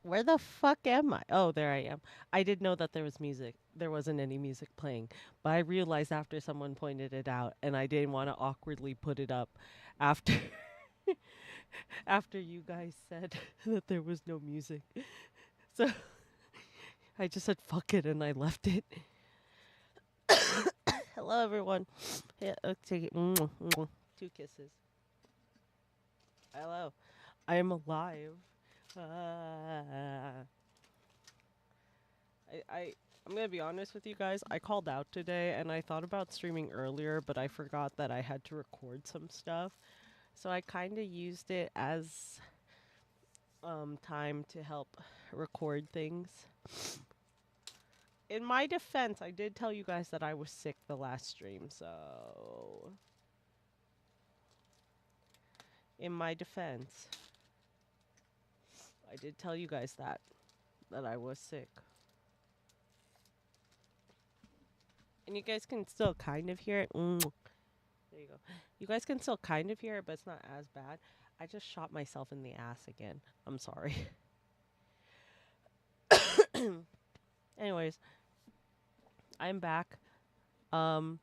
Where the fuck am I? Oh, there I am. I did know that there was music. There wasn't any music playing, but I realized after someone pointed it out, and I didn't want to awkwardly put it up after after you guys said that there was no music. So I just said fuck it and I left it. Hello, everyone. Yeah, take it. Two kisses. Hello. I am alive. I I'm gonna be honest with you guys. I called out today and I thought about streaming earlier, but I forgot that I had to record some stuff. So I kind of used it as time to help record things. In my defense, I did tell you guys that I was sick the last stream, so in my defense, I did tell you guys that I was sick. And you guys can still kind of hear it. There you go. You guys can still kind of hear it, but it's not as bad. I just shot myself in the ass again. I'm sorry. Anyways, I'm back. Um,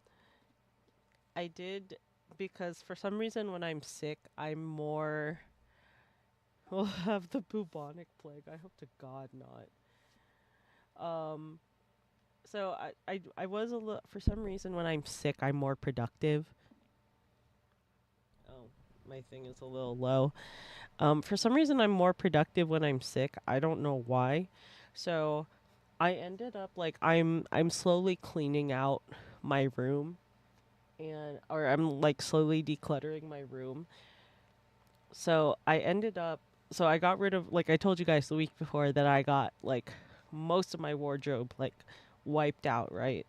I did because for some reason when I'm sick, I'm more will have the bubonic plague. I hope to God not. Um, so I was a little for some reason when I'm sick, I'm more productive. Oh, my thing is a little low. For some reason, I'm more productive when I'm sick. I don't know why. So I ended up like I'm slowly cleaning out my room and or I'm like slowly decluttering my room. So I ended up so I got rid of like I told you guys the week before that I got like most of my wardrobe like wiped out, right?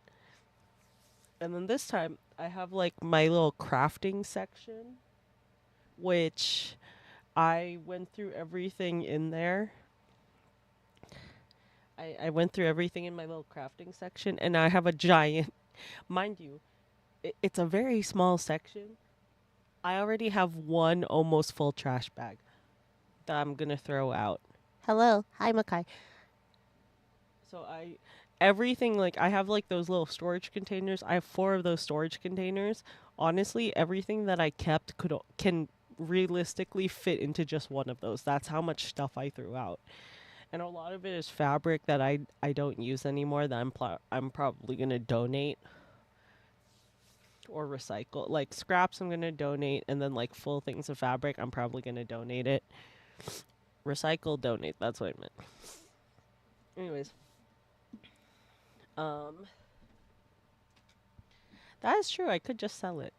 And then this time I have like my little crafting section which I went through everything in there. I went through everything in my little crafting section, and I have a giant, mind you, it's a very small section. I already have one almost full trash bag that I'm gonna throw out. Hello, hi Makai. So everything like I have like those little storage containers. I have four of those storage containers. Honestly, everything that I kept can realistically fit into just one of those. That's how much stuff I threw out. And a lot of it is fabric that I don't use anymore that I'm probably going to donate or recycle. Like scraps I'm going to donate and then like full things of fabric I'm probably going to donate it. Recycle, donate. That's what I meant. Anyways, um that is true. I could just sell it.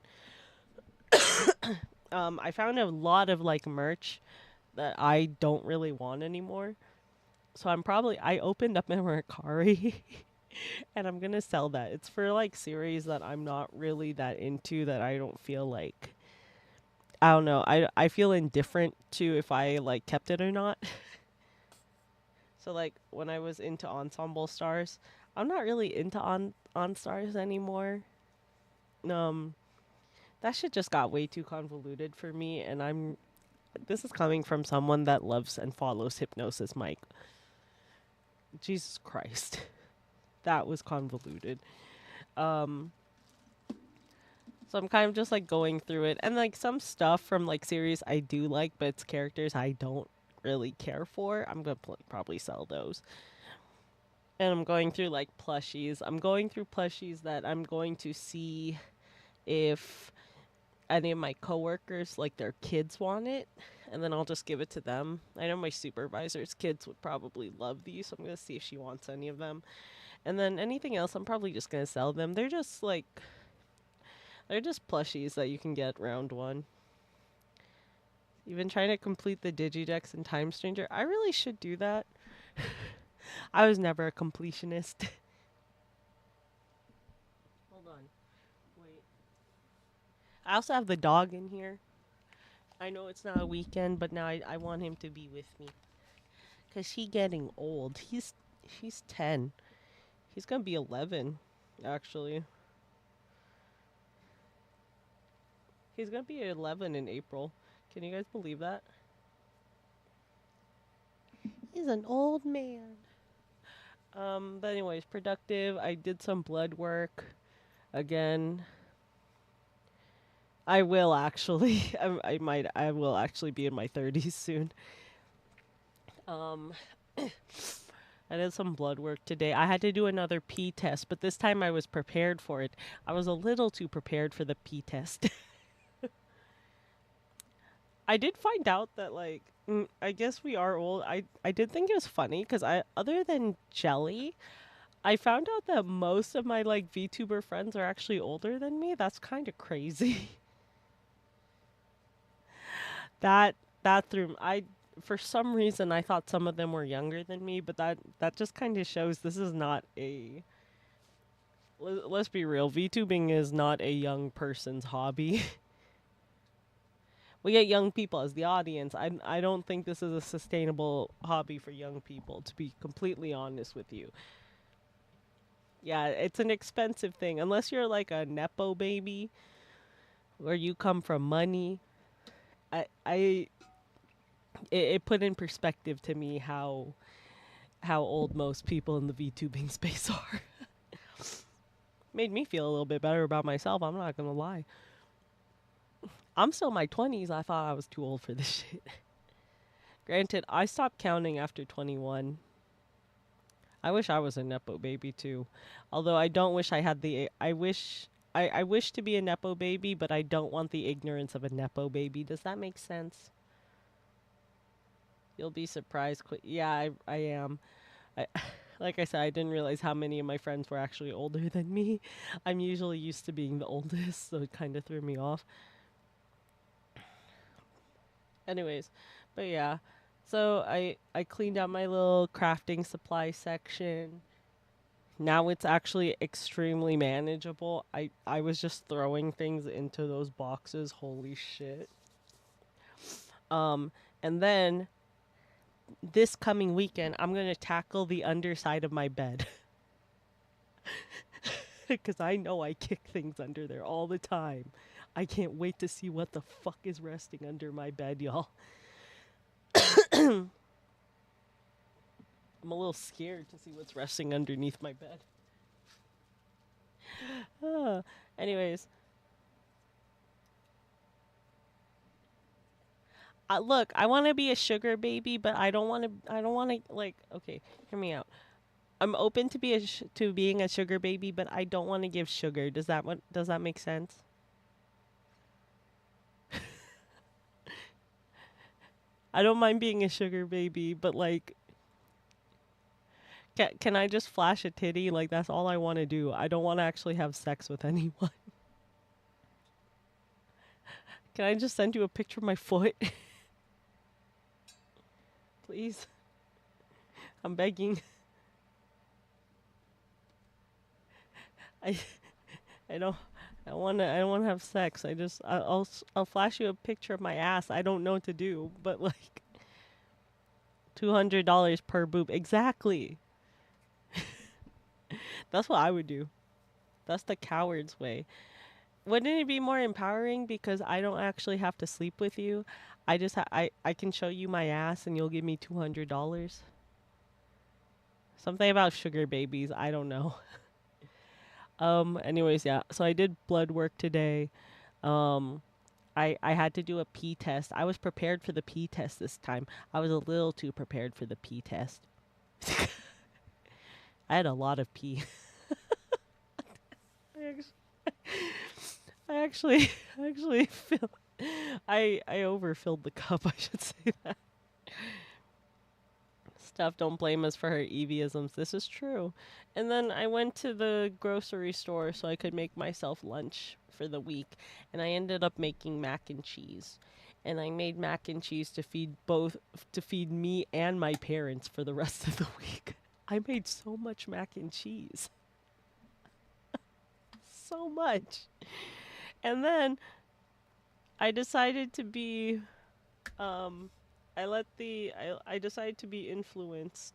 I found a lot of like merch that I don't really want anymore. So I opened up a Mercari and I'm gonna sell that. It's for like series that I'm not really that into that I don't feel like I don't know. I feel indifferent to if I like kept it or not. So like when I was into ensemble stars, I'm not really into on stars anymore. Um that shit just got way too convoluted for me and I'm this is coming from someone that loves and follows hypnosis Mike. Jesus Christ. That was convoluted. Um So I'm kind of just like going through it and like some stuff from like series I do like, but it's characters I don't really care for. I'm gonna probably sell those. And I'm going through like plushies. I'm going through plushies that I'm going to see if any of my coworkers like their kids want it, and then I'll just give it to them. I know my supervisor's kids would probably love these, so I'm gonna see if she wants any of them. And then anything else, I'm probably just gonna sell them. They're just plushies that you can get round one. You've been trying to complete the Digidex and Time Stranger. I really should do that. I was never a completionist. Hold on. Wait. I also have the dog in here. I know it's not a weekend, but now I want him to be with me. Because he getting old. He's 10. He's going to be 11, actually. He's going to be 11 in April. Can you guys believe that? He's an old man. But anyways, productive. I did some blood work again. I will actually. I will actually be in my 30s soon. Um, I did some blood work today. I had to do another pee test, but this time I was prepared for it. I was a little too prepared for the pee test. I did find out that I guess we are old. I did think it was funny because I other than Jelly, I found out that most of my like VTuber friends are actually older than me. That's kind of crazy. that that threw I for some reason I thought some of them were younger than me, but that just kind of shows this is not a let's be real. VTubing is not a young person's hobby. We get young people as the audience. I don't think this is a sustainable hobby for young people, to be completely honest with you. Yeah, it's an expensive thing. Unless you're like a Nepo baby where you come from money. I it put in perspective to me how old most people in the VTubing space are. Made me feel a little bit better about myself, I'm not gonna lie. I'm still in my 20s. I thought I was too old for this shit. Granted, I stopped counting after 21. I wish I was a Nepo baby too. Although I don't wish I had the I wish to be a Nepo baby, but I don't want the ignorance of a Nepo baby. Does that make sense? You'll be surprised. Yeah, I am. I, like I said, I didn't realize how many of my friends were actually older than me. I'm usually used to being the oldest, so it kind of threw me off. Anyways, but yeah. So I cleaned out my little crafting supply section. Now it's actually extremely manageable. I was just throwing things into those boxes. Holy shit. Um and then this coming weekend I'm going to tackle the underside of my bed cuz I know I kick things under there all the time. I can't wait to see what the fuck is resting under my bed, y'all. I'm a little scared to see what's resting underneath my bed. Anyways, look, I want to be a sugar baby, but I don't want to. I don't want to like. Okay, hear me out. I'm open to to being a sugar baby, but I don't want to give sugar. Does that make sense? I don't mind being a sugar baby, but like, can I just flash a titty? Like that's all I want to do. I don't want to actually have sex with anyone. Can I just send you a picture of my foot, please? I'm begging. I I don't. I don't want to have sex. I'll flash you a picture of my ass. I don't know what to do, but like $200 per boob. Exactly. That's what I would do. That's the coward's way. Wouldn't it be more empowering because I don't actually have to sleep with you? I can show you my ass and you'll give me $200. Something about sugar babies. I don't know. Anyways, yeah. So I did blood work today. Um. I had to do a pee test. I was prepared for the pee test this time. I was a little too prepared for the pee test. I had a lot of pee. I actually, I actually feel, I overfilled the cup. I should say that. Stuff. Don't blame us for her Evieisms. This is true. And then I went to the grocery store so I could make myself lunch for the week, and I ended up making mac and cheese. And I made mac and cheese to feed me and my parents for the rest of the week. I made so much mac and cheese. So much. And then I decided to be um I decided to be influenced,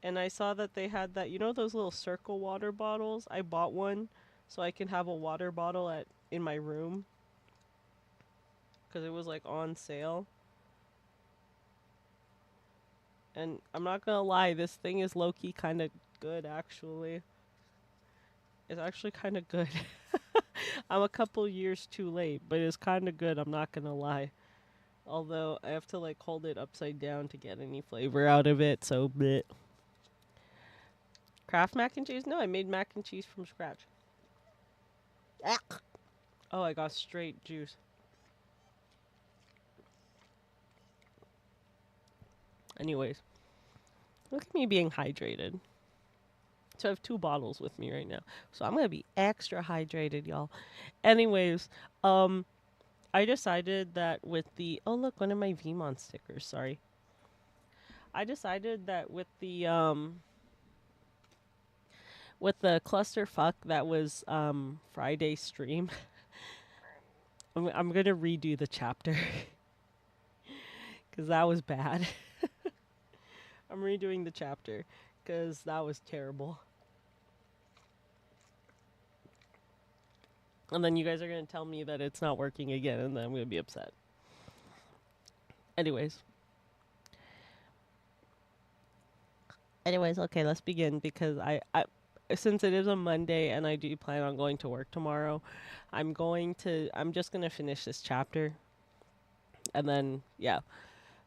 and I saw that they had that, you know, those little circle water bottles. I bought one so I can have a water bottle at in my room cuz it was like on sale. And I'm not gonna lie, this thing is low-key kind of good, actually. It's actually kind of good. I'm a couple years too late, but it's kind of good, I'm not gonna lie. Although, I have to, like, hold it upside down to get any flavor out of it, so bleh. Kraft mac and cheese? No, I made mac and cheese from scratch. Oh, I got straight juice. Anyways, look at me being hydrated. So I have 2 bottles with me right now. So I'm gonna be extra hydrated, y'all. Anyways, I decided that with the look, one of my DIGIMON stickers, sorry. I decided that with the clusterfuck that was Friday stream, I'm gonna redo the chapter. Cause that was bad. I'm redoing the chapter because that was terrible. And then you guys are going to tell me that it's not working again, and then I'm going to be upset. Anyways, okay, let's begin because I since it is a Monday and I do plan on going to work tomorrow, I'm just going to finish this chapter. And then, yeah,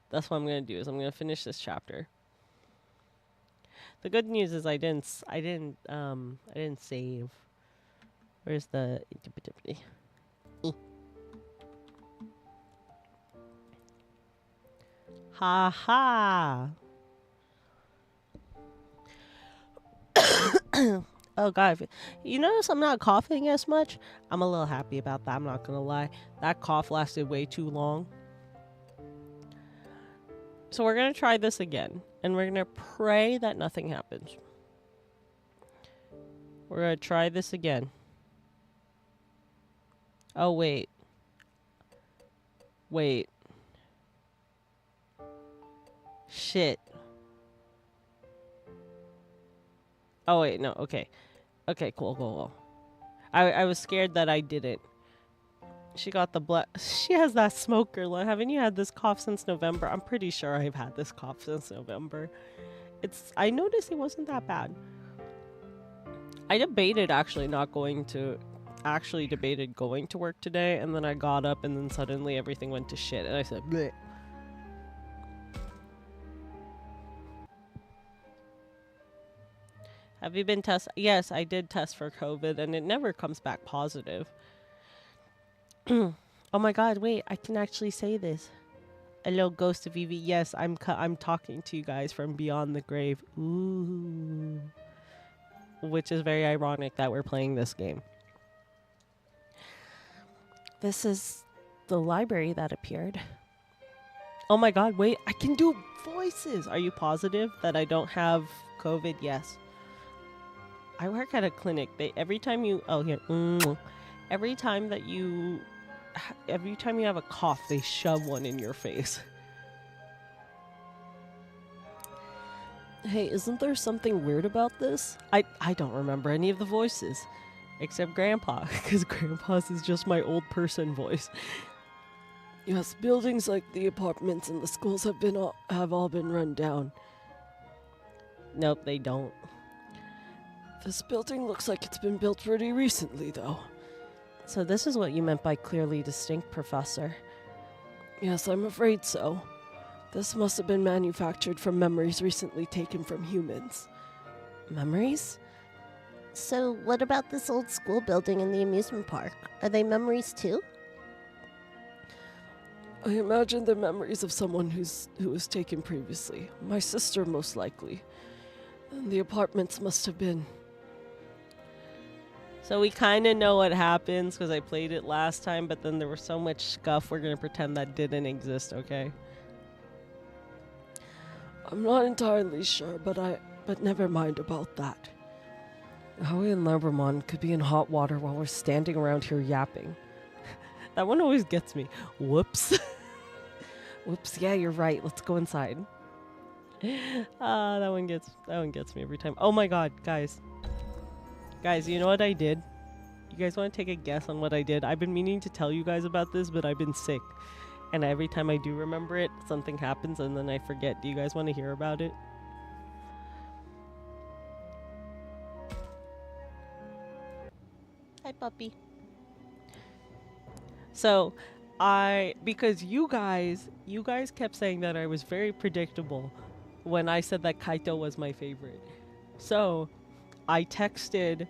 that's what I'm going to do is I'm going to finish this chapter. The good news is I didn't save. Where's the ha ha. Oh god, you notice I'm not coughing as much? I'm a little happy about that, I'm not gonna lie. That cough lasted way too long. So we're gonna try this again, and we're gonna pray that nothing happens. We're gonna try this again. Oh, wait. Wait. Shit. Oh, wait, no, okay. Okay, cool. I was scared that I didn't. She got the blood. She has that smoker. Haven't you had this cough since November? I'm pretty sure I've had this cough since November. I noticed it wasn't that bad. I debated going to work today, and then I got up and then suddenly everything went to shit and I said bleh. Have you been tested? Yes, I did test for COVID and it never comes back positive. Oh my god, wait, I can actually say this. Hello, ghost of Evie. Yes, I'm talking to you guys from beyond the grave. Ooh. Which is very ironic that we're playing this game. This is the library that appeared. Oh my god, wait, I can do voices! Are you positive that I don't have COVID? Yes. I work at a clinic. Every time you have a cough, they shove one in your face. Hey, isn't there something weird about this? I don't remember any of the voices. Except Grandpa, because Grandpa's is just my old person voice. Yes, buildings like the apartments and the schools have all been run down. Nope, they don't. This building looks like it's been built pretty recently, though. So this is what you meant by clearly distinct, Professor. Yes, I'm afraid so. This must have been manufactured from memories recently taken from humans. Memories? So what about this old school building in the amusement park? Are they memories too? I imagine they're memories of someone who was taken previously. My sister, most likely. And the apartments must have been... So we kind of know what happens because I played it last time, but then there was so much scuff, we're going to pretend that didn't exist, okay? I'm not entirely sure, but never mind about that. Howie and Lebermon could be in hot water while we're standing around here yapping. That one always gets me. Whoops. Whoops, yeah, you're right. Let's go inside. That one gets me every time. Oh my god, guys. Guys, you know what I did? You guys want to take a guess on what I did? I've been meaning to tell you guys about this, but I've been sick. And every time I do remember it, something happens and then I forget. Do you guys want to hear about it? Hi, puppy. So, because you guys kept saying that I was very predictable when I said that Kaito was my favorite. So, I texted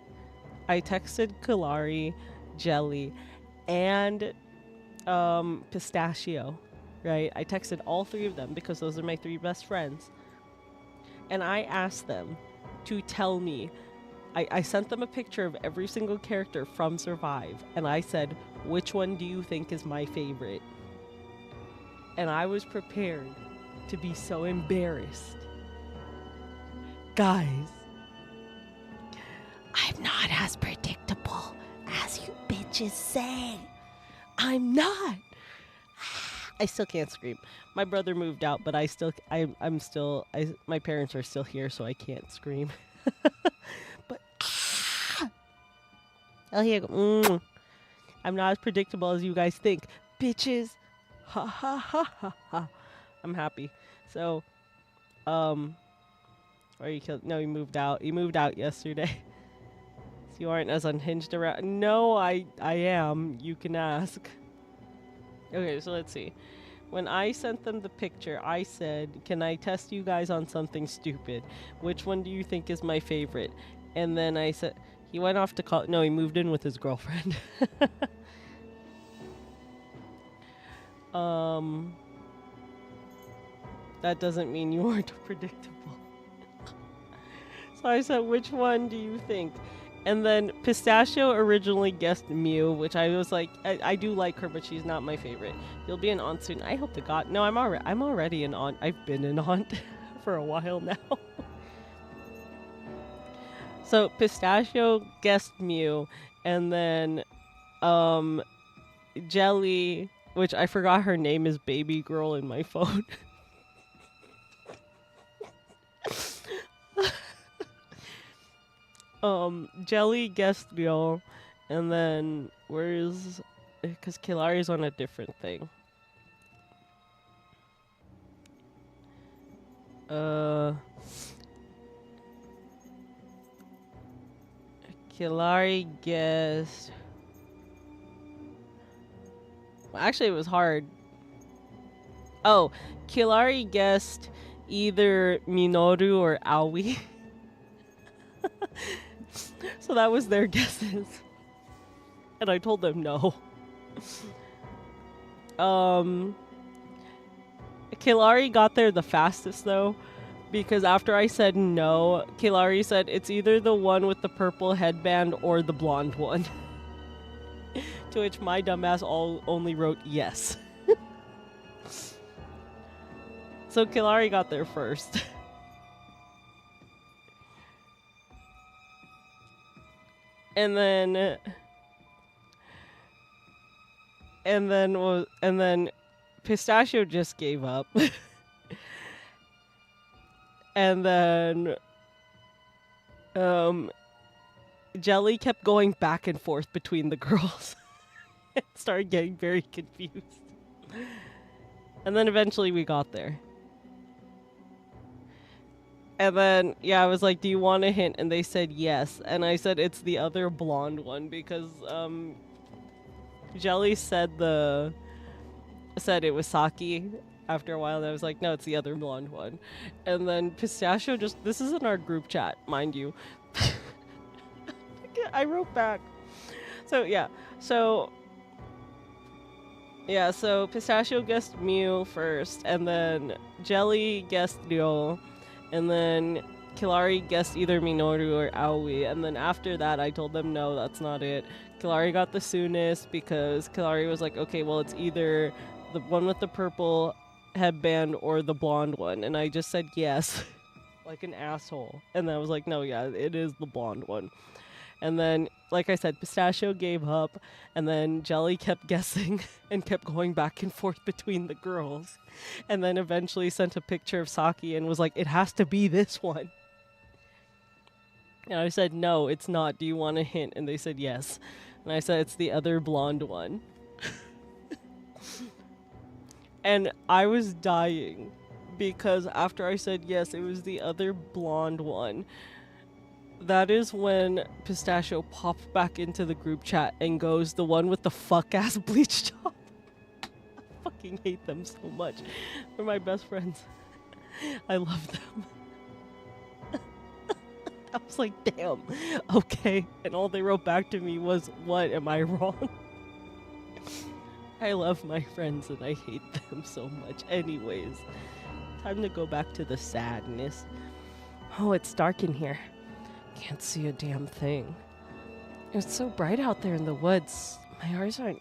Kalari, Jelly, and Pistachio, right? I texted all three of them because those are my three best friends. And I asked them to tell me. I sent them a picture of every single character from Survive, and I said, which one do you think is my favorite? And I was prepared to be so embarrassed. Guys, I'm not as predictable as you bitches say. I'm not. I still can't scream. My brother moved out, but my parents are still here, so I can't scream. But oh, here you go. I'm not as predictable as you guys think, bitches. Ha ha ha ha ha. I'm happy. So, or you killed? No, he moved out. He moved out yesterday. So you aren't as unhinged around. No, I am. You can ask. Okay, so let's see. When I sent them the picture, I said, can I test you guys on something stupid? Which one do you think is my favorite? And then I said, he went off to call. No, he moved in with his girlfriend. That doesn't mean you aren't predictable. So I said, which one do you think? And then Pistachio originally guessed Mew, which I was like, I do like her, but she's not my favorite. You'll be an aunt soon. I hope to God. No, I'm already an aunt. I've been an aunt for a while now. So Pistachio guessed Mew, and then Jelly, which I forgot her name is Baby Girl in my phone. Jelly guessed Yo, and then because Kilari's on a different thing. Kilari guessed. Well, actually, it was hard. Oh, Kilari guessed either Minoru or Aoi. So that was their guesses. And I told them no. Kilari got there the fastest though, because after I said no, Kilari said it's either the one with the purple headband or the blonde one. To which my dumbass only wrote yes. So Kilari got there first. And then Pistachio just gave up. And then Jelly kept going back and forth between the girls. It started getting very confused. And then eventually we got there. And then, yeah, I was like, do you want a hint? And they said yes. And I said, it's the other blonde one because Jelly said it was Saki after a while. And I was like, no, it's the other blonde one. And then Pistachio this is in our group chat, mind you. I wrote back. So, yeah. So Pistachio guessed Mew first. And then Jelly guessed Ryo. And then Kilari guessed either Minoru or Aoi. And then after that, I told them, no, that's not it. Kilari got the soonest because Kilari was like, okay, well, it's either the one with the purple headband or the blonde one. And I just said yes, like an asshole. And then I was like, no, yeah, it is the blonde one. And then, like I said, Pistachio gave up, and then Jelly kept guessing and kept going back and forth between the girls. And then eventually sent a picture of Saki and was like, it has to be this one. And I said, no, it's not. Do you want a hint? And they said yes. And I said, it's the other blonde one. And I was dying because after I said yes, it was the other blonde one. That is when Pistachio popped back into the group chat and goes, the one with the fuck ass bleach top. I fucking hate them so much. They're my best friends. I love them. I was like, damn, okay. And all they wrote back to me was, what, am I wrong? I love my friends and I hate them so much. Anyways, time to go back to the sadness. Oh, it's dark in here. Can't see a damn thing. It's so bright out there in the woods. My eyes aren't